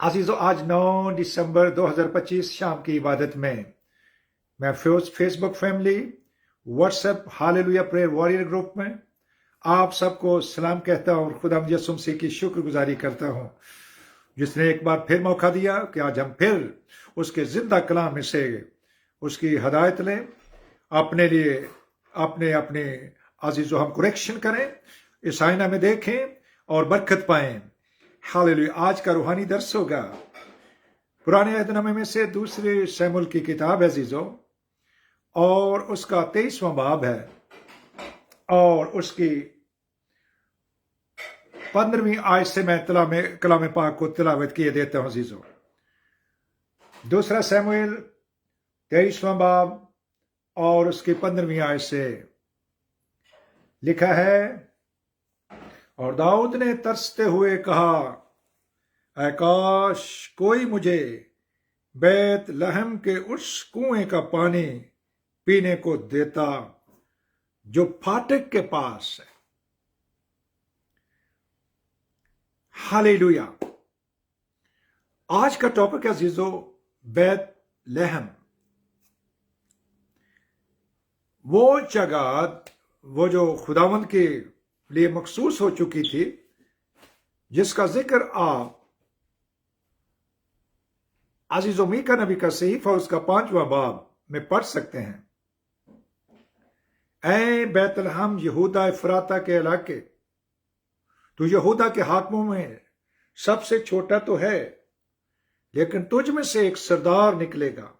अजीज़ो, आज 9 दिसंबर 2025 शाम की इबादत में मैं Facebook family, WhatsApp hallelujah prayer warrior group में आप सबको सलाम कहता हूँ और खुदा यसुम मसीह की शुक्रगुजारी करता हूँ जिसने एक बार फिर मौका दिया कि आज हम फिर उसके जिंदा कलाम में से उसकी हदायत लें, अपने लिए अपने अपने अजीज़ो हम करेक्शन करें, इस आईना में देखें और बरकत पाएं। हालेलुया। आज का रूहानी दर्स होगा पुराने अहदनामे में से दूसरे शमूएल की किताब है अजीजों, और उसका 23वां बाब है और उसकी 15वीं आयत से मैं कलाम पाक को तिलावत किए देता हूं अजीजों। दूसरा शमूएल 23वां बाब और उसकी 15वीं आयत से लिखा है, और दाऊद ने तरसते हुए कहा, ऐ काश कोई मुझे बैत लहम के उस कुएं का पानी पीने को देता जो फाटक के पास है। हालेलुया। आज का टॉपिक है अजीजों बैत लहम। वो जगह वो जो खुदावंद के लिए मखसूस हो चुकी थी, जिसका जिक्र आप अजीजों मीका नबी का सहीफा उसका 5वां बाब में पढ़ सकते हैं। ऐ बैतलहम यहूदा इफ्राता के इलाके, तू यहूदा के हाकिमों में सबसे छोटा तो है, लेकिन तुझ में से एक सरदार निकलेगा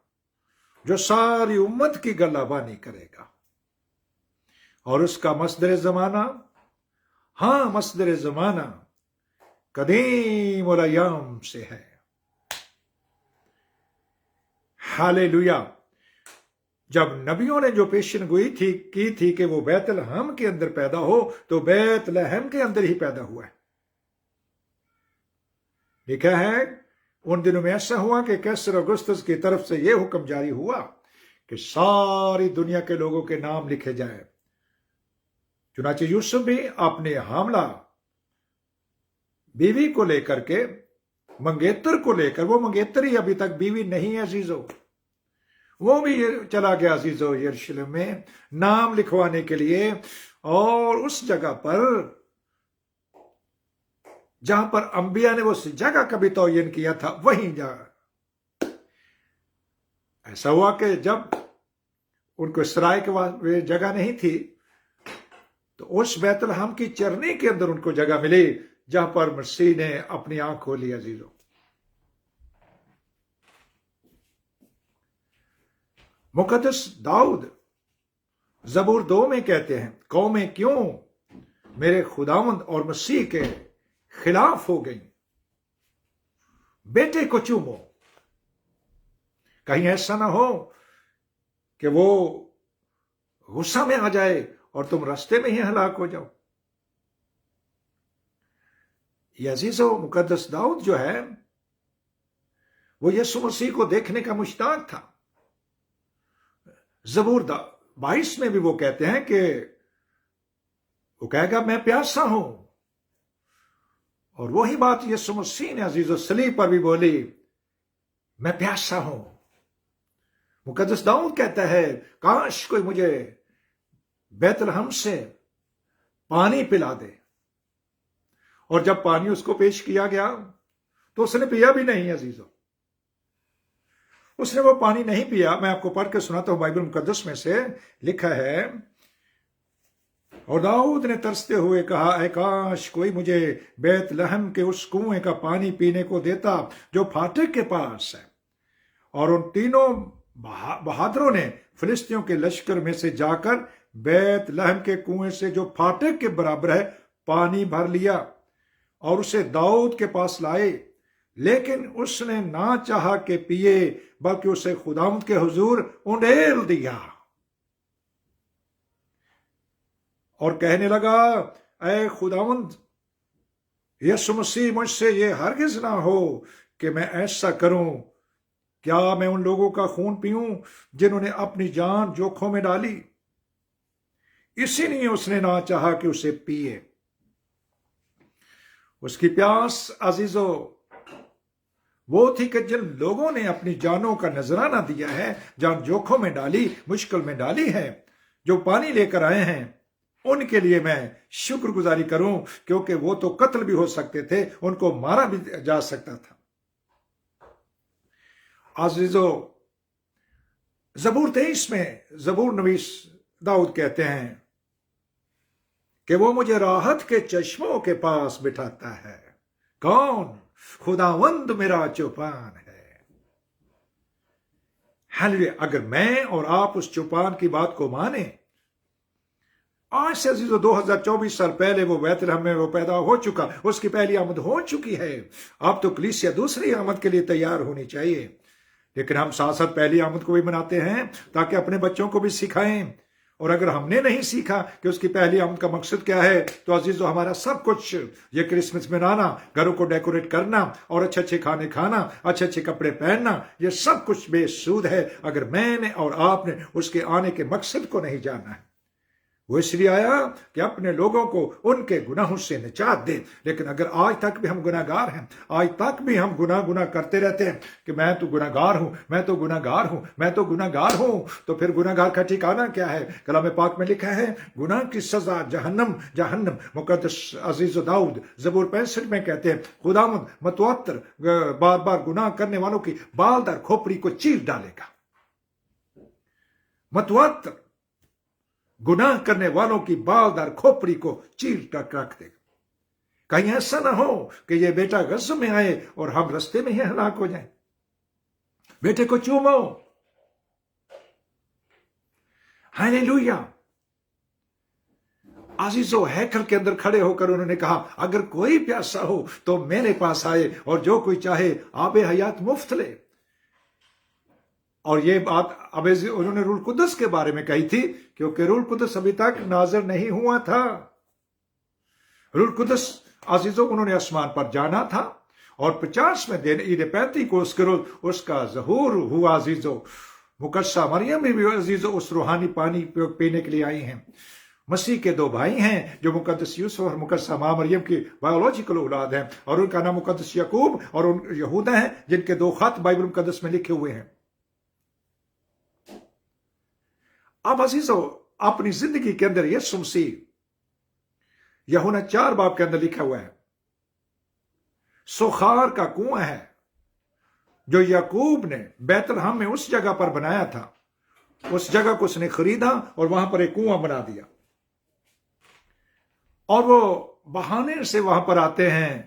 जो सारी उम्मत की गल्लाबानी करेगा, और उसका मसदर जमाना, हाँ मसदर जमाना कदीम उल अय्याम से है। हालेलुया। जब नबियों ने जो पेशन गोई की थी कि वो बैतलहम के अंदर पैदा हो, तो बैतलहम के अंदर ही पैदा हुआ है। लिखा है उन दिनों में ऐसा हुआ कि कैसर अगुस्तस की तरफ से यह हुक्म जारी हुआ कि सारी दुनिया के लोगों के नाम लिखे जाए। चुनाचे यूसुफ भी अपने हामला बीवी को लेकर के, मंगेतर को लेकर, वो मंगेतर ही अभी तक बीवी नहीं है अजीजों, वो भी चला गया अजीजों यरूशलेम में नाम लिखवाने के लिए, और उस जगह पर जहां पर अंबिया ने वो जगह का भी तयन किया था, वहीं जा ऐसा हुआ कि जब उनको सराय के जगह नहीं थी, तो उस बैतलहम की चरनी के अंदर उनको जगह मिली, जहां पर मसीह ने अपनी आंख खोली अजीजों। मुकद्दस दाऊद जबूर 2 में कहते हैं, कौमें क्यों मेरे खुदावंद और मसीह के खिलाफ हो गई, बेटे को चूमो, कहीं ऐसा ना हो कि वो गुस्सा में आ जाए और तुम रास्ते में ही हलाक हो जाओ। ये अजीजों मुकद्दस दाऊद जो है वो यीशु मसीह को देखने का मुश्ताक था। जबूर 22 में भी वो कहते हैं कि वो कहेगा मैं प्यासा हूं, और वही बात यीशु मसीह ने अजीजों सलीब पर भी बोली, मैं प्यासा हूं। मुकद्दस दाऊद कहता है, काश कोई मुझे बैतलहम से पानी पिला दे। और जब पानी उसको पेश किया गया तो उसने पिया भी नहीं अजीजों, उसने वो पानी नहीं पिया। मैं आपको पढ़ के सुनाता हूं, बाइबल मुकद्दस में से लिखा है, और दाऊद ने तरसते हुए कहा, ऐ काश कोई मुझे बैतलहम के उस कुएं का पानी पीने को देता जो फाटक के पास है। और उन तीनों बहादुरों ने फिलिस्तियों के लश्कर में से जाकर बैतलहम के कुएं से जो फाटक के बराबर है पानी भर लिया और उसे दाऊद के पास लाए, लेकिन उसने ना चाहा कि पिए, बल्कि उसे खुदावंद के हुजूर उंडेल दिया और कहने लगा, ऐ खुदावंद यीशु मसीह, मुझसे ये हरगिज ना हो कि मैं ऐसा करूं। क्या मैं उन लोगों का खून पीऊं जिन्होंने अपनी जान जोखों में डाली? इसीलिए उसने ना चाहा कि उसे पिए। उसकी प्यास अजीजों وہ تھی کہ جن لوگوں نے اپنی جانوں کا نذرانہ دیا ہے، جان جوکھوں میں ڈالی، مشکل میں ڈالی ہے، جو پانی لے کر آئے ہیں، ان کے لیے میں شکر گزاری کروں، کیونکہ وہ تو قتل بھی ہو سکتے تھے، ان کو مارا بھی جا سکتا تھا۔ عزیزو، زبور 23 میں زبور نویس داؤد کہتے ہیں کہ وہ مجھے راحت کے چشموں کے پاس بٹھاتا ہے۔ کون؟ خداوند میرا چوپان ہے۔ ہاللویا! اگر میں اور آپ اس چوپان کی بات کو مانیں، آج سے عزیزو 2024 سال پہلے وہ بیت لحم میں وہ پیدا ہو چکا، اس کی پہلی آمد ہو چکی ہے۔ اب تو کلیسیا دوسری آمد کے لیے تیار ہونی چاہیے، لیکن ہم ساتھ ساتھ پہلی آمد کو بھی مناتے ہیں تاکہ اپنے بچوں کو بھی سکھائیں۔ اور اگر ہم نے نہیں سیکھا کہ اس کی پہلی آمد کا مقصد کیا ہے، تو عزیزو ہمارا سب کچھ، یہ کرسمس منانا، گھروں کو ڈیکوریٹ کرنا اور اچھے اچھے کھانے کھانا، اچھے اچھے کپڑے پہننا، یہ سب کچھ بے سود ہے اگر میں نے اور آپ نے اس کے آنے کے مقصد کو نہیں جانا ہے۔ وہ اس لیے آیا کہ اپنے لوگوں کو ان کے گناہوں سے نجات دے۔ لیکن اگر آج تک بھی ہم گناہ گار ہیں، آج تک بھی ہم گناہ کرتے رہتے ہیں کہ میں تو گناہ گار ہوں، میں تو گناہ گار ہوں، میں تو گناہ گار ہوں، تو پھر گناہ گار کا ٹھکانہ کیا ہے؟ کلام پاک میں لکھا ہے گناہ کی سزا جہنم، جہنم۔ مقدس عزیز و داؤد زبور 65 میں کہتے ہیں خداوند متواتر بار بار گناہ کرنے والوں کی بالدار کھوپڑی کو چیر ڈالے گا۔ متواتر گناہ کرنے والوں کی بالدار کھوپڑی کو چیر ٹک رکھ دے گا۔ کہیں ایسا نہ ہو کہ یہ بیٹا غضب میں آئے اور ہم رستے میں ہی ہلاک ہو جائیں۔ بیٹے کو چومو۔ ہاللیلویا! عزیزو، ہیکل کے اندر کھڑے ہو کر انہوں نے کہا اگر کوئی پیاسا ہو تو میرے پاس آئے اور جو کوئی چاہے آب حیات مفت لے۔ اور یہ بات اب انہوں نے روح القدس کے بارے میں کہی تھی، کیونکہ روح القدس ابھی تک نازل نہیں ہوا تھا۔ روح القدس عزیزوں انہوں نے آسمان پر جانا تھا، اور 50ویں دن عید پینتی کو اس کا ظہور ہوا۔ عزیزوں، مقدسہ مریم بھی عزیزوں اس روحانی پانی پینے کے لیے آئی ہیں۔ مسیح کے دو بھائی ہیں جو مقدس یوسف اور مقدسہ ماں مریم کی بایولوجیکل اولاد ہیں، اور ان کا نام مقدس یعقوب اور یہودا ہیں، جن کے 2 خط بائبل مقدس میں لکھے ہوئے ہیں۔ اب عزیزو، اپنی زندگی کے اندر یسوع مسیح، یوحنا 4 باب کے اندر لکھا ہوا ہے، سوخار کا کنواں ہے جو یعقوب نے بیت لحم میں اس جگہ پر بنایا تھا، اس جگہ کو اس نے خریدا اور وہاں پر ایک کنواں بنا دیا، اور وہ بہانے سے وہاں پر آتے ہیں،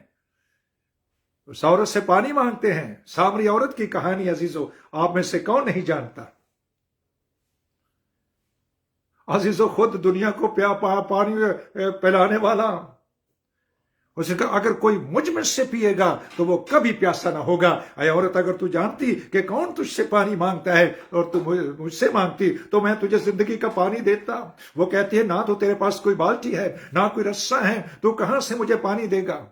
اس عورت سے پانی مانگتے ہیں۔ سامری عورت کی کہانی عزیزو آپ میں سے کون نہیں جانتا؟ عزیزو، خود دنیا کو پانی پلانے والا، اس نے کہا اگر کوئی مجھ سے پیے گا تو وہ کبھی پیاسا نہ ہوگا۔ اے عورت، اگر تو جانتی کہ کون تجھ سے پانی مانگتا ہے اور تو مجھ سے مانگتی تو میں تجھے زندگی کا پانی دیتا۔ وہ کہتی ہے نہ تو تیرے پاس کوئی بالٹی ہے، نہ کوئی رسا ہے، تو کہاں سے مجھے پانی دے گا؟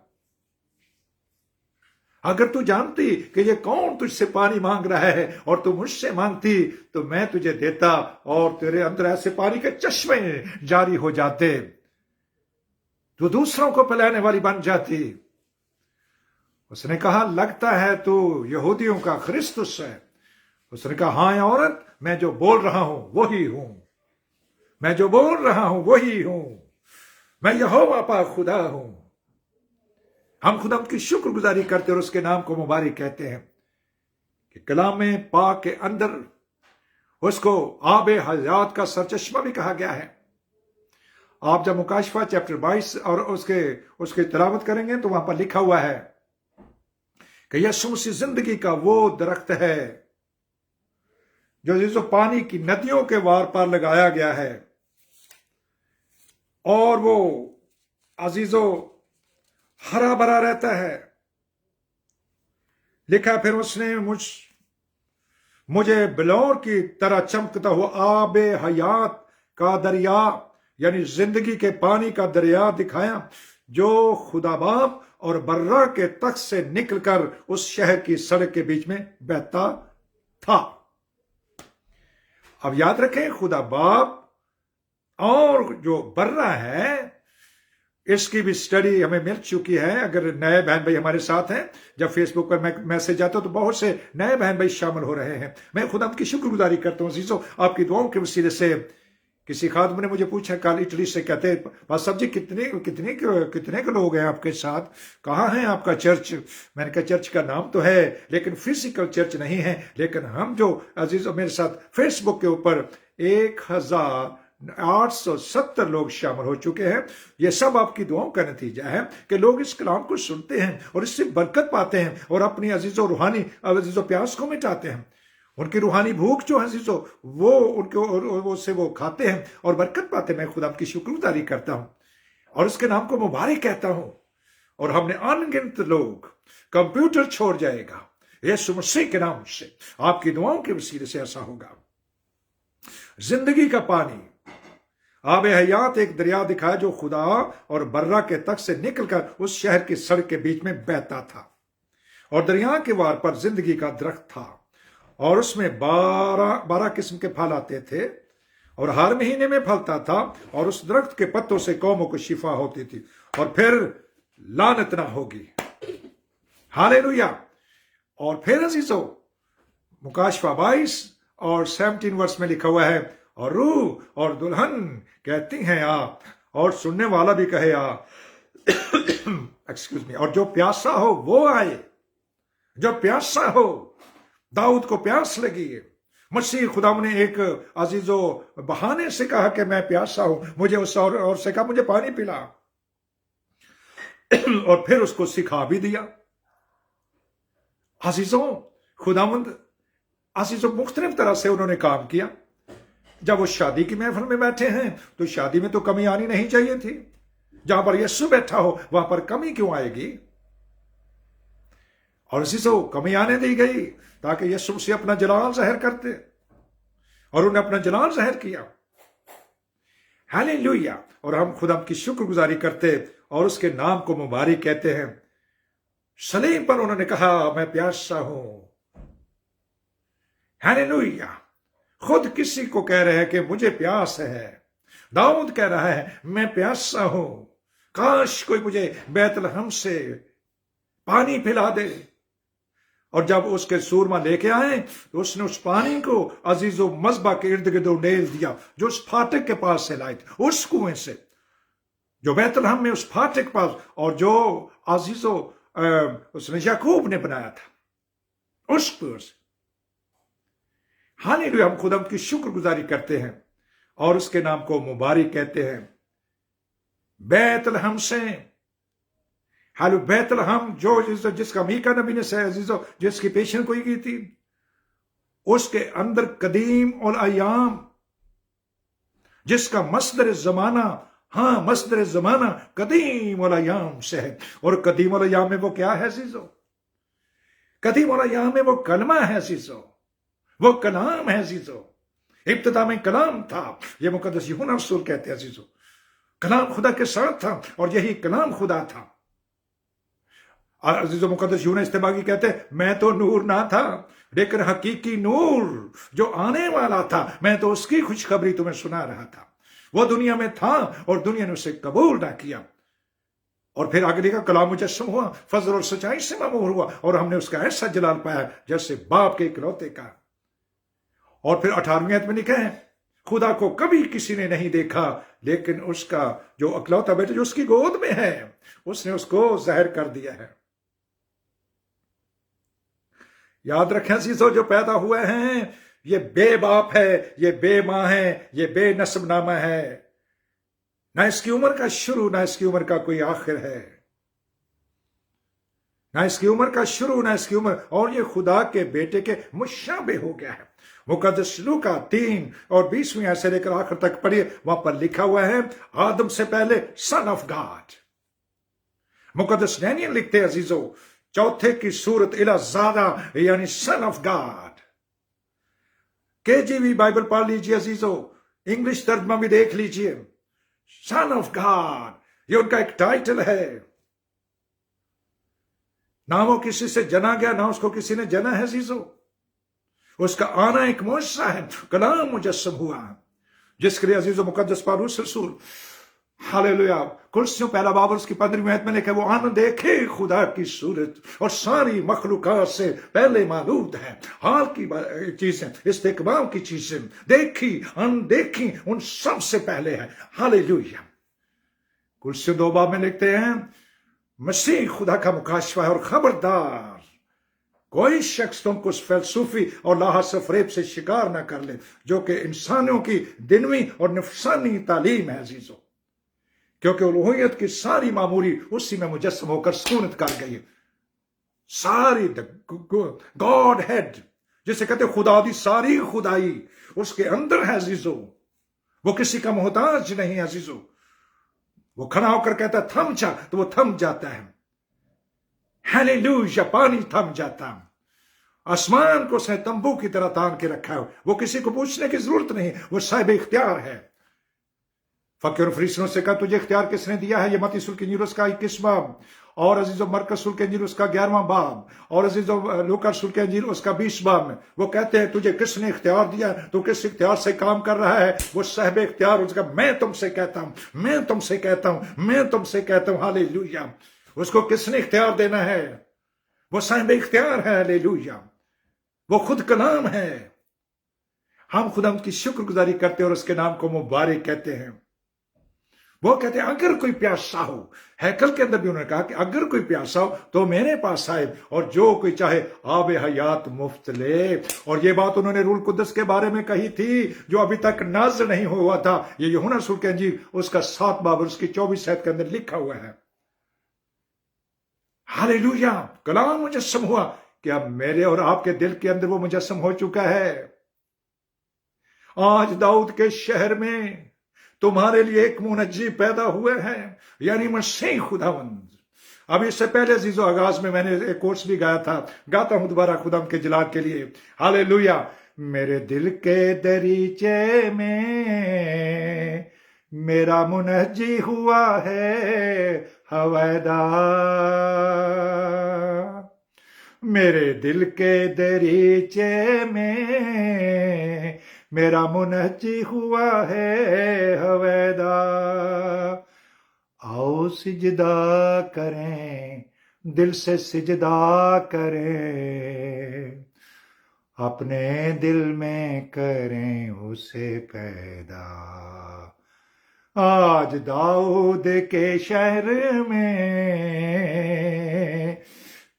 اگر تو جانتی کہ یہ کون تجھ سے پانی مانگ رہا ہے اور تو مجھ سے مانگتی تو میں تجھے دیتا، اور تیرے اندر ایسے پانی کے چشمے جاری ہو جاتے، تو دوسروں کو پلانے والی بن جاتی۔ اس نے کہا لگتا ہے تو یہودیوں کا کرسٹس ہے۔ اس نے کہا ہاں عورت، میں جو بول رہا ہوں وہی ہوں، میں جو بول رہا ہوں وہی ہوں، میں یہوہ پاک خدا ہوں۔ ہم خدا کی شکر گزاری کرتے اور اس کے نام کو مبارک کہتے ہیں کہ کلام پاک کے اندر اس کو آب حیات کا سرچشمہ بھی کہا گیا ہے۔ آپ جب مکاشفہ چیپٹر 22 اور اس کی تلاوت کریں گے تو وہاں پر لکھا ہوا ہے کہ یسوع مسیح زندگی کا وہ درخت ہے جو عزیزو پانی کی ندیوں کے وار پار لگایا گیا ہے، اور وہ عزیزو ہرا بھرا رہتا ہے۔ لکھا پھر اس نے مجھے بلور کی طرح چمکتا ہوا آب حیات کا دریا، یعنی زندگی کے پانی کا دریا دکھایا، جو خدا باپ اور برا کے تخت سے نکل کر اس شہر کی سڑک کے بیچ میں بہتا تھا۔ اب یاد رکھیں، خدا باپ اور جو برا ہے इसकी भी स्टडी हमें मिल चुकी है। अगर नए बहन भाई हमारे साथ हैं, जब फेसबुक पर मैं मैसेज आता तो बहुत से नए बहन भाई शामिल हो रहे हैं। मैं खुदा की शुक्रगुजारी करता हूँ अजीजों, आपकी दुआओं के वसीले से। किसी खादम ने मुझे पूछा कल इटली से, कहते पास साहब जी कितने के लोग हैं आपके साथ, कहाँ है आपका चर्च? मैंने कहा चर्च का नाम तो है लेकिन फिजिकल चर्च नहीं है। लेकिन हम जो अजीजों मेरे साथ फेसबुक के ऊपर 1870 लोग शामिल हो चुके हैं। ये सब आपकी दुआओं का नतीजा है कि लोग इस कलाम को सुनते हैं और इससे बरकत पाते हैं और अपनी अजीजों रूहानी अजीजों प्यास को मिटाते हैं। उनकी रूहानी भूख जो है अजीजों वो उससे वो खाते हैं और बरकत पाते हैं। मैं खुदा की शुक्रगुजारी करता हूं और उसके नाम को मुबारक कहता हूं। और हमने अनगिनत लोग कंप्यूटर छोड़ जाएगा यीशु मसीह के नाम से, आपकी दुआओं के वसीले से ऐसा होगा। जिंदगी का पानी आबे हयात एक दरिया दिखाया जो खुदा और बर्रा के तख्त से निकलकर उस शहर की सड़क के बीच में बहता था। और दरिया के वार पर जिंदगी का दरख्त था और उसमें 12 किस्म के फल आते थे और हर महीने में फलता था। और उस दरख्त के पत्तों से कौमों को शिफा होती थी और फिर लानत ना होगी। हालेलुया। और फिर अजीजों मुकाशफा 22 और 17 वर्ष में लिखा हुआ है, और रूह और दुल्हन कहती हैं आ, और सुनने वाला भी कहे आ। Excuse me. और जो प्यासा हो वो आए, जो प्यासा हो। दाऊद को प्यास लगी है। मसीह खुदा ने एक अजीजों बहाने से कहा कि मैं प्यासा हूं, मुझे उस और से कहा मुझे पानी पिला, और फिर उसको सिखा भी दिया। अजीजों खुदावंद अजीजों मुख्तलिफ तरह से उन्होंने काम किया। जब वो शादी की महफिल में बैठे हैं तो शादी में तो कमी आनी नहीं चाहिए थी। जहां पर यीशु बैठा हो वहां पर कमी क्यों आएगी? और अजीजों कमी आने दी गई ताकि यीशु से अपना जलाल ज़ाहिर करते, और उन्हें अपना जलाल ज़ाहिर किया। हालेलुया। और हम खुदा की शुक्रगुजारी करते और उसके नाम को मुबारक कहते हैं। सलीम पर उन्होंने कहा मैं प्यासा हूं। हालेलुया। खुद किसी को कह रहे हैं कि मुझे प्यास है। दाऊद कह रहा है मैं प्यासा हूं, काश कोई मुझे बैतलहम से पानी पिला दे। और जब उसके सूरमा लेके आए तो उसने उस पानी को अजीजों मज़बा के इर्द गिर्द उंडेल दिया जो उस फाटक के पास से लाए थे, उस कुएं से जो बैतलहम में उस फाटक के पास, और जो अजीजों उसने याकूब ने बनाया था उस कुएं से। हालेलुया। हम खुदा की शुक्रगुजारी करते हैं और उसके नाम को मुबारक कहते हैं। बैतलहम से, हालू बैतलहम जो जिसका मीका नबी ने अजीजों जिसकी पेशन कोई की थी, उसके अंदर कदीम और अयाम जिसका मसदर जमाना, हाँ मसदर जमाना कदीम और अयाम से है। और कदीम और अयाम में वो क्या है अजीजों? कदीम और अयाम में वो कलमा है अजीजों, वो कलाम है अजीजों। इब्तिदा में कलाम था, ये मुकद्दस यूहन्ना रसूल कहते हैं अजीजों। कलाम खुदा के साथ था और यही कलाम खुदा था। अजीजों मुकद्दस यूहन्ना इस्तेमागी कहते हैं मैं तो नूर ना था लेकिन हकीकी नूर जो आने वाला था, मैं तो उसकी खुशखबरी तुम्हें सुना रहा था। वो दुनिया में था और दुनिया ने उसे कबूल ना किया। और फिर आगे लिखा कलाम मुजस्सम हुआ, फजल और सच्चाई से मामूर हुआ, और हमने उसका ऐसा जलाल पाया जैसे बाप के इकलौते का। और फिर 18वीं आयत में लिखा है खुदा को कभी किसी ने नहीं देखा लेकिन उसका जो इकलौता बेटा जो उसकी गोद में है उसने उसको जाहिर कर दिया है। याद रखें अजीजों, जो पैदा हुए हैं ये बेबाप है, ये बेमां है, ये बेनस्बनामा है। ना इसकी उम्र का शुरू ना इसकी उम्र का कोई आखिर है, ना इसकी उम्र का शुरू ना इसकी उम्र, और ये खुदा के बेटे के मुशाबे हो गया है। मुकद्दस लूका 3 और 20वीं आयत से लेकर आखिर तक पढ़िए, वहां पर लिखा हुआ है आदम से पहले सन ऑफ गॉड। मुकद्दस डैनियल लिखते हैं अजीजों चौथे की सूरत इला ज़ादा यानी सन ऑफ गॉड। केजीवी बाइबल पढ़ लीजिए अजीजों, इंग्लिश तर्जमा भी देख लीजिए। सन ऑफ गॉड ये उनका एक टाइटल है। ना वो किसी से जना गया ना उसको किसी ने जना है अजीजों। उसका आना एक मुअज्जा है, कलाम मुजस्सम हुआ जिसके लिए अजीजों मुकद्दस पौलुस रसूल हालेलुया। कुलसियों पहला बाब और उसकी 15वीं आयत में लिखा है, वो अनदेखे खुदा की सूरत और सारी मखलूकात से पहले मौजूद है। हाल की चीजें, इस्तेकबाल की चीजें, देखी अनदेखी, उन सब से पहले है। हालेलुया। कुलसियों 2 बाब में लिखते हैं, मसीह खुदा का मुकाशवा है और खबरदार कोई शख्स तुमको फलसूफी और लाहस फरेब से शिकार ना कर ले, जो कि इंसानों की दिनवी और नफसानी तालीम है अजीजों, क्योंकि उलूहियत की सारी मामूरी उसी में मुजस्सम होकर सुकूनत कर गई है। सारी गॉड हेड, जिसे कहते खुदा दी सारी खुदाई उसके अंदर है अजीजों। वो किसी का मोहताज नहीं है अजीजों। वो खड़ा होकर कहता है थम जा, तो वो थम जाता है। हालेलुया। पानी थम जाता है। आसमान को उसने तंबू की तरह तान के रखा है। वो किसी को पूछने की जरूरत नहीं, वो साहिब इख्तियार है। फकीर और फरीसियों से कहा, तुझे इख्तियार किसने दिया है? ये मत्ती रसूल की इंजील उसका 21 बाब, और अजीजों मरकस रसूल के इंजील उसका 11वां बाब, और अजीजों लूका रसूल के इंजील उसका 20 बाब में वो कहते हैं, तुझे किसने इख्तियार दिया? तू किस इख्तियार से काम कर रहा है? वो साहिब इख्तियार उसका, मैं तुमसे कहता हूं, मैं तुमसे कहता हूं, मैं तुमसे कहता हूं। हालेलुया। उसको किसने इख्तियार देना है? वो साहिब इख्तियार है। हालेलुया। वो खुद कलाम है। हम खुदा की शुक्रगुजारी करते हैं और उसके नाम को मुबारक कहते हैं। वो कहते हैं अगर कोई प्यासा हो, हैकल के अंदर भी उन्होंने कहा कि अगर कोई प्यासा हो तो मेरे पास आए और जो कोई चाहे आब हयात मुफ्त ले। और ये बात उन्होंने रूल कुद्दस के बारे में कही थी जो अभी तक नाज़िल नहीं हुआ था। ये यूहन्ना रसूल की इंजील उसका 7 बाब और उसकी 24 आयत के अंदर लिखा हुआ है। हालेलुया। कलाम मुजस्सम हुआ कि अब मेरे और आपके दिल के अंदर वो मुजस्सम हो चुका है। आज दाऊद के शहर में तुम्हारे लिए एक मुनज्जी पैदा हुए हैं, यानी मसीह खुदावंद। अब इससे पहले अजीजों आगाज में मैंने एक कोर्स भी गाया था, गाता हूं दोबारा खुदा के जलाल के लिए। हालेलुया। मेरे दिल के दरीचे में मेरा मुनज्जी हुआ है हवैदा। मेरे दिल के दरीचे में मेरा मुनज्जी हुआ है हवैदा। आओ सिजदा करें, दिल से सिजदा करें, अपने दिल में करें उसे पैदा। आज दाऊद के शहर में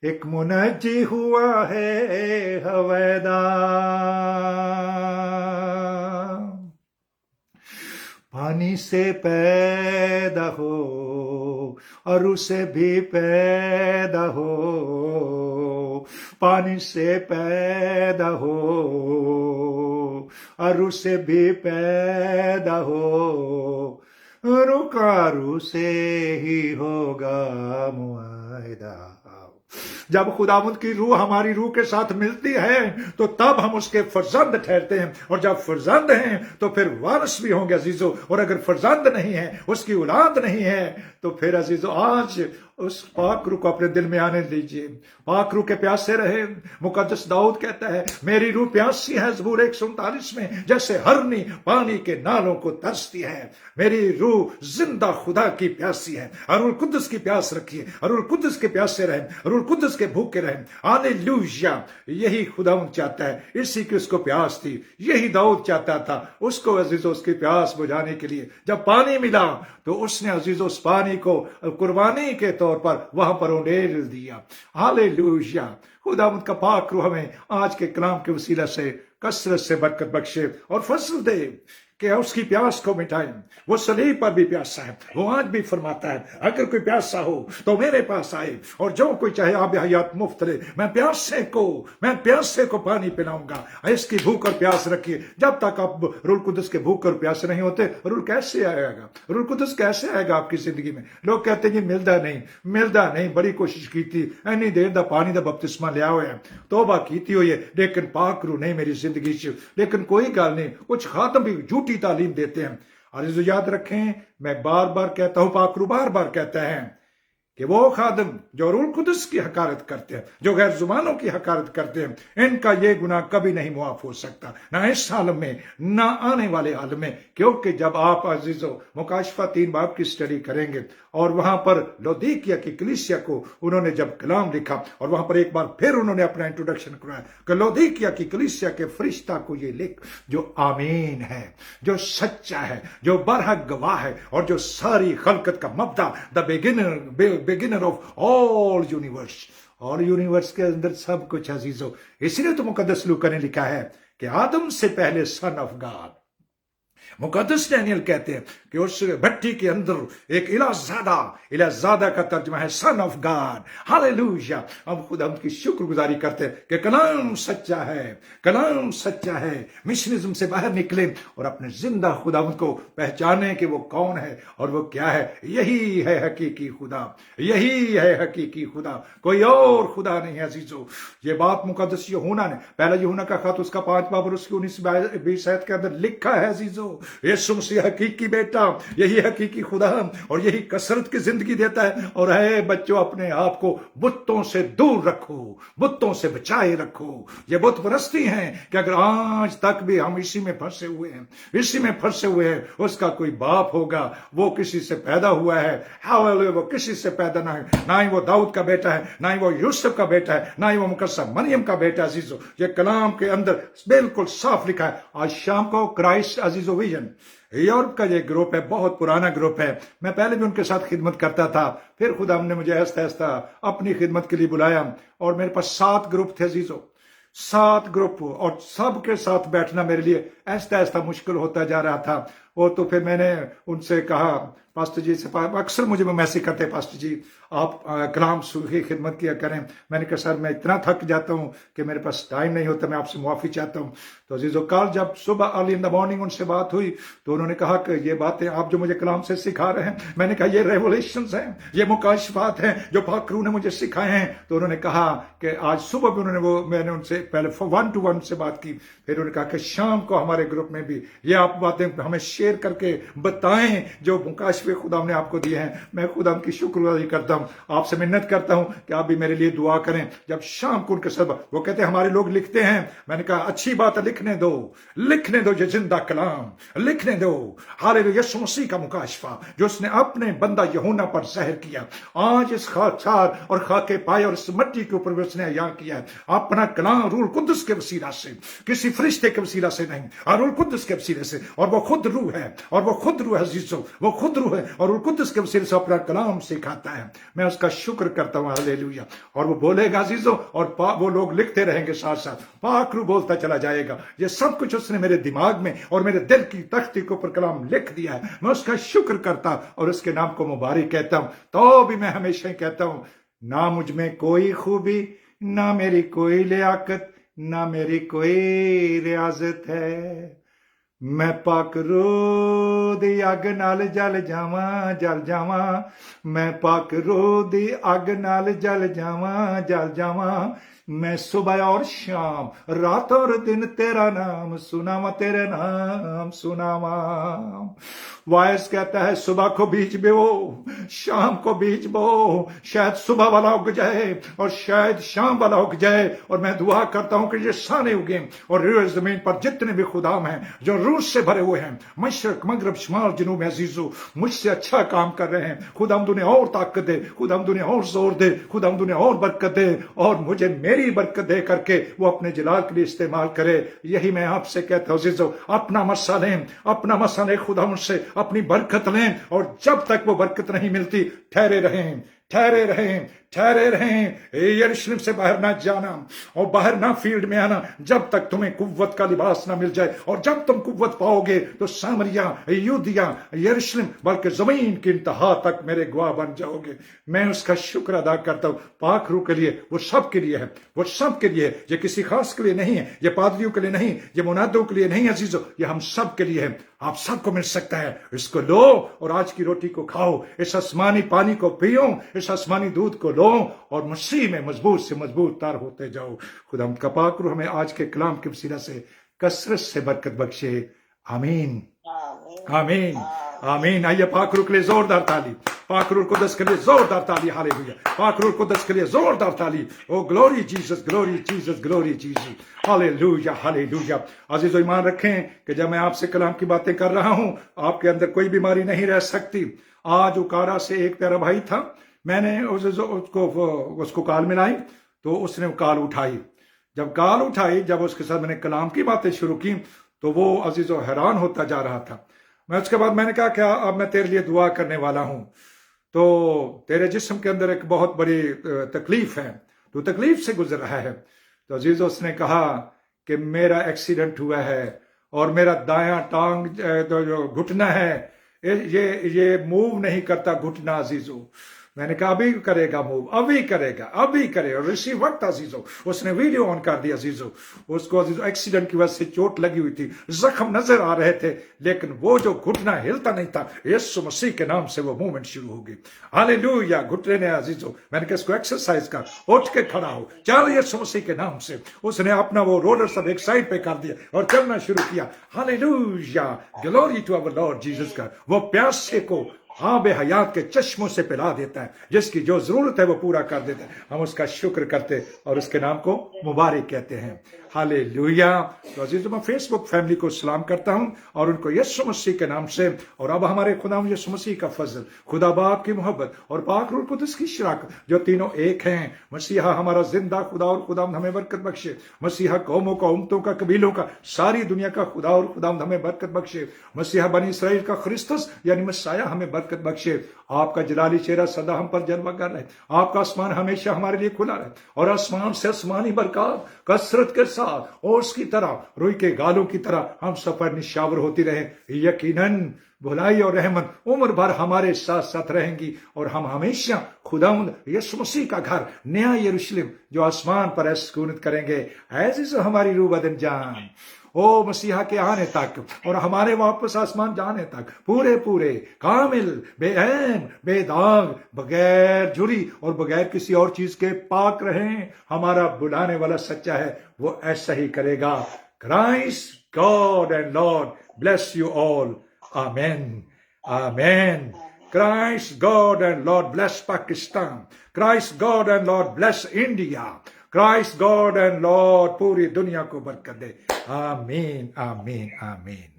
एक मुनज्जी हुआ है हवैदा। पानी से पैदा हो और उसे भी पैदा हो, पानी से पैदा हो और उसे भी पैदा हो, रुकारू से ही होगा मुआयदा। जब खुदावंद की रूह हमारी रूह के साथ मिलती है तो तब हम उसके फर्जंद ठहरते हैं, और जब फर्जंद हैं तो फिर वारिस भी होंगे अजीजों। और अगर फर्जंद नहीं है, उसकी औलाद नहीं है, तो फिर अजीजों आज उस पाक रूह को अपने दिल में आने दीजिए। पाक रूह के प्यासे रहे। मुकद्दस दाऊद कहता है मेरी रूह प्यासी है, ज़बूर 139 में, जैसे हरनी पानी के नालों को तरसती है। मेरी रूह जिंदा खुदा की प्यासी है। अरुल कुद्दस की प्यास रखिए, अरुल कुद्दस के प्यासे रहें, अरुल कुद्दस के भूखे रहें। हालेलुया। यही खुदावंद चाहता है, इसी की उसको प्यास थी, यही दाऊद चाहता था। उसको अजीजों उसकी प्यास बुझाने के लिए जब पानी मिला तो उसने अजीजों उस पानी को कुर्बानी के तौर पर वहां पर उंडेल दिया। हालेलुया। खुदावंद का पाक रूह हमें आज के कलाम के वसीला से कसरत से बरकत बख्शे और फसल दे कि उसकी प्यास को मिटाएं। वो सलीब पर भी प्यासा है, वो आज भी फरमाता है अगर कोई प्यासा हो तो मेरे पास आए और जो कोई चाहे आब हयात मुफ्त ले। मैं प्यासे को पानी पिलाऊंगा। इसकी भूख और प्यास रखिए। जब तक आप रूल कुद्दस के भूख और प्यासे नहीं होते, रूल कैसे आएगा? रूल कुद्दस कैसे आएगा आपकी जिंदगी में? लोग कहते हैं मिलता नहीं, बड़ी कोशिश की थी, इन्नी देर दा पानी दा बपतिस्मा लिया हुआ है, तौबा की हुई है, लेकिन पाक रूह नहीं मेरी जिंदगी च। लेकिन कोई गल नहीं, कुछ खातम भी झूठी तालीम देते हैं। और याद रखें, मैं बार बार कहता हूं, पाक रूह बार बार कहता है کہ وہ خادم جو روح القدس کی حقارت کرتے ہیں، جو غیر زبانوں کی حقارت کرتے ہیں، ان کا یہ گناہ کبھی نہیں معاف ہو سکتا، نہ اس عالم میں نہ آنے والے عالم میں، کیونکہ جب آپ عزیزو مکاشفہ 3 باب کی سٹڈی کریں گے اور وہاں پر لودیکیا کی کلیسیا کو انہوں نے جب کلام لکھا اور وہاں پر ایک بار پھر انہوں نے اپنا انٹروڈکشن کرایا کہ لودیکیا کی کلیسیا کے فرشتہ کو یہ لکھ جو آمین ہے، جو سچا ہے، جو برحق گواہ ہے اور جو ساری خلقت کا مبدا، the beginner of all universe, اور یونیورس کے اندر سب کچھ عزیزو، اسی لیے تو مقدس لوکا نے لکھا ہے کہ آدم سے پہلے سن آف گاڈ، مقدس ڈینیل کہتے ہیں کہ اس بھٹی کے اندر ایک الہ زادہ کا ترجمہ ہے سن آف گاڈ، ہاللیلویا۔ ہم خدا کی شکر گزاری کرتے ہیں کہ کلام سچا ہے، کلام سچا ہے۔ مشنزم سے باہر نکلے اور اپنے زندہ خدا کو پہچانے کہ وہ کون ہے اور وہ کیا ہے۔ یہی ہے حقیقی خدا، یہی ہے حقیقی خدا، کوئی اور خدا نہیں ہے عزیزو۔ یہ بات مقدس یوحنا نے پہلا یوحنا کا خط اس کا 5 باب اور اس کی 19-20 آیت کے اندر لکھا ہے عزیزو۔ یسوع مسیح حقیقی بیٹا، یہی حقیقی خدا اور یہی کثرت کی زندگی دیتا ہے۔ اور اے بچوں، اپنے آپ کو بتوں سے دور رکھو، بتوں سے بچائے رکھو۔ یہ بت پرستی ہیں کہ اگر آج تک بھی ہم اسی میں پھنسے ہوئے ہیں، اسی میں پھنسے ہوئے ہیں، اس کا کوئی باپ ہوگا، وہ کسی سے پیدا ہوا ہے، وہ کسی سے پیدا نہ ہے، نہ ہی وہ داؤد کا بیٹا ہے، نہ ہی وہ یوسف کا بیٹا ہے، نہ ہی وہ مقدسہ مریم کا بیٹا ہے۔ عزیزو، یہ کلام کے اندر بالکل صاف لکھا ہے۔ آج شام کو کرائسٹ عزیزو ویژن یورپ کا یہ گروپ ہے، بہت پرانا گروپ ہے، میں پہلے بھی ان کے ساتھ خدمت کرتا تھا، پھر خدا نے مجھے آہستہ آہستہ اپنی خدمت کے لیے بلایا اور میرے پاس 7 گروپ تھے عزیزو، 7 گروپ، اور سب کے ساتھ بیٹھنا میرے لیے آہستہ آہستہ مشکل ہوتا جا رہا تھا۔ وہ تو پھر میں نے ان سے کہا، پاسٹر جی سے اکثر مجھے میسج کرتے، پاسٹر جی آپ کلام کی خدمت کیا کریں۔ میں نے کہا سر میں اتنا تھک جاتا ہوں کہ میرے پاس ٹائم نہیں ہوتا، میں آپ سے معافی چاہتا ہوں۔ تو عزیزو، کل جب صبح ارلی ان دا مارننگ ان سے بات ہوئی تو انہوں نے کہا کہ یہ باتیں آپ جو مجھے کلام سے سکھا رہے ہیں، میں نے کہا یہ ریولیشنز ہیں، یہ مکاشفات ہیں جو پاک روح نے مجھے سکھائے ہیں۔ تو انہوں نے کہا کہ آج صبح بھی میں نے ان سے پہلے 1 to 1 سے بات کی، پھر انہوں نے کہا کہ شام کو ہمارے گروپ میں بھی یہ آپ باتیں ہمیں شیئر کر کے بتائیں جو مکاشفے خدا نے آپ کو دیے ہیں۔ میں خدا کی شکر گزاری کرتا ہوں، آپ سے منت کرتا ہوں کہ آپ بھی میرے لیے دعا کریں۔ جب شام کو ان کے سب وہ کہتے ہیں ہمارے لوگ لکھتے ہیں، میں نے کہا اچھی بات ہے، لکھنے دو یہ زندہ کلام، لکھنے دو۔ ہاللیلویا، یسوع مسیح کا مکاشفہ جو اس نے اپنے بندہ یوحنا پر ظاہر کیا، آج اس خاکسار اور خاکے پائے اور اس مٹی کے اوپر اس نے عیاں کیا ہے اپنا کلام روح القدس کے وسیلہ سے، کسی فرشتے کے وسیلہ سے نہیں، اور روح القدس کے وسیلے سے، اور وہ خود روح ہے، اور وہ خود روح ہے عزیزو، وہ خود روح ہے اور روح القدس کے وسیلے سے اپنا کلام سکھاتا ہے۔ میں اس کا شکر کرتا ہوں، ہاللیلویا۔ اور وہ بولے گا عزیزو، اور وہ لوگ لکھتے رہیں گے ساتھ ساتھ، پاک روح بولتا چلا جائے گا۔ یہ سب کچھ اس نے میرے دماغ میں اور میرے دل کی تختی کے اوپر کلام لکھ دیا ہے۔ میں اس کا شکر کرتا اور اس کے نام کو مبارک کہتا ہوں۔ تو بھی میں ہمیشہ ہی کہتا ہوں، نہ مجھ میں کوئی خوبی، نہ میری کوئی لیاقت، نہ میری کوئی ریاضت ہے، میں پاک روح دی اگ نال جل جاواں، میں پاک روح دی اگ نال جل جاواں، میں صبح اور شام، رات اور دن تیرا نام سناواں، تیرے نام سناواں۔ وائس کہتا ہے صبح کو بیج بو، شام کو بیج بو، شاید صبح والا اگ جائے اور شاید شام والا اگ جائے، اور میں دعا کرتا ہوں کہ یہ سانے اگیں اور روئے زمین پر جتنے بھی خدام ہیں جو روح سے بھرے ہوئے ہیں، مشرق مغرب شمال جنوب عزیزو، مجھ سے اچھا کام کر رہے ہیں، خداوند انہیں اور طاقت دے، خداوند انہیں اور زور دے، خداوند انہیں اور برکت دے، اور مجھے میری برکت دے کر کے وہ اپنے جلال کے لیے استعمال کرے۔ یہی میں آپ سے کہتا ہوں عزیزو، اپنا مسئلہ لیں، اپنا مسئلہ لیں، خداوند سے اپنی برکت لیں، اور جب تک وہ برکت نہیں ملتی ٹھہرے رہیں، ٹھہرے رہیں، ٹھہرے رہیں۔ یروشلم سے باہر نہ جانا اور باہر نہ فیلڈ میں آنا جب تک تمہیں قوت کا لباس نہ مل جائے، اور جب تم قوت پاؤ گے تو سامریا، یہودیا، یروشلم بلکہ زمین کی انتہا تک میرے گواہ بن جاؤ گے۔ میں اس کا شکر ادا کرتا ہوں پاک روح کے لیے، وہ سب کے لیے ہے، وہ سب کے لیے ہے، یہ کسی خاص کے لیے نہیں ہے، یہ پادریوں کے لیے نہیں، یہ منادوں کے لیے نہیں عزیزو، یہ ہم سب کے لیے ہے۔ آپ سب کو مل سکتا ہے، اس کو لو اور آج کی روٹی کو کھاؤ، اس آسمانی پانی کو پیو، اس آسمانی دودھ کو لو، اور مسیح میں مضبوط سے مضبوط تار ہوتے جاؤ۔ خدا ہم کا پاک روح ہمیں آج کے کلام کے وسیلہ سے کثرت سے برکت بخشے، آمین آمین آمین۔ آئیے پاک روح کے لیے زوردار تعلیم۔ पाक रूह कुदस के लिए जोरदार ताली, हालेलुया। पाक रूह कुदस के लिए जोरदार ताली। O glory Jesus, glory Jesus, glory Jesus, hallelujah, hallelujah. अजीज ईमान रखें कि जब मैं आपसे कलाम की बातें कर रहा हूं, आपके अंदर कोई बीमारी नहीं रह सकती। आज उकारा से एक प्यारा भाई था, मैंने उसको कॉल मिलाई तो उसने कॉल उठाई। जब कॉल उठाई, जब उसके साथ मैंने कलाम की बातें शुरू की तो वो अजीजों हैरान होता जा रहा था। मैं उसके बाद मैंने कहा क्या अब मैं तेरे लिए दुआ करने वाला हूं, तो तेरे जिस्म के अंदर एक बहुत बड़ी तकलीफ है, तो तकलीफ से गुजर रहा है। तो अजीजों उसने कहा कि मेरा एक्सीडेंट हुआ है और मेरा दायां टांग जो घुटना है ये मूव नहीं करता घुटना अजीजों। मैंने कहा अभी करेगा मूव, अभी करेगा, अभी करेगा। और इसी वक्त अजीजों उसने वीडियो ऑन कर दिया अजीजों। उसको अजीजों एक्सीडेंट की वजह से चोट लगी हुई थी, जख्म नजर आ रहे थे, लेकिन वो जो घुटना हिलता नहीं था, यीशु मसीह के नाम से वो मूवमेंट शुरू हो गई। हालेलुया। घुटने ने अजीजों, मैंने कहा इसको एक्सरसाइज कर, उठ के खड़ा हो, चल यीशु मसीह के नाम से। उसने अपना वो रोलर सब एक साइड पे कर दिया और चलना शुरू किया। Hallelujah, glory to our Lord Jesus का। वो प्यासे को आब हयात के चश्मों से पिला देता है, जिसकी जो जरूरत है वो पूरा कर देता है। हम उसका शुक्र करते और उसके नाम को मुबारक कहते हैं। हालेलुया। तो अजीजों, मैं फेसबुक फैमिली को सलाम करता हूं और उनको यीशु मसीह के नाम से। और अब हमारे खुदा यीशु मसीह का फजल, खुदा बाप की मोहब्बत और पाक रूह कुदस की शराकत, जो तीनों एक हैं। मसीहा हमारा जिंदा खुदा और खुदावंद हमें बरकत बख्शे। मसीहा कौमों का, उम्मतों का, कबीलों का, सारी दुनिया का खुदा और खुदावंद हमें बरकत बख्शे। मसीहा बनी इसराइल का क्रिस्तुस यानी मसाया हमें बरकत बख्शे। आपका जलाली चेहरा सदा हम पर जलवा कर रहे, आपका आसमान हमेशा हमारे लिए खुला रहे और आसमान से आसमानी बरकत कसरत के साथ ओस की तरह, रुई के गालों की तरह हम सब पर निशावर होती रहे। यकीनन भलाई और रहमत उम्र भर हमारे साथ साथ रहेंगी और हम हमेशा खुदावंद यीशु मसीह का घर नया यरूशलेम जो आसमान पर है सुकूनत करेंगे। ऐसी हमारी रूह बदन जान ओ मसीहा के आने तक और हमारे वापस आसमान जाने तक पूरे पूरे कामिल, बेऐब, बेदाग, बगैर झुरी और बगैर किसी और चीज के पाक रहें। हमारा बुलाने वाला सच्चा है, वो ऐसा ही करेगा। Christ God and Lord bless you all. Amen, amen. Christ God and Lord bless Pakistan. Christ God and Lord bless India. Christ God and Lord पूरी दुनिया को बरकत दे। आमीन, आमीन, आमीन।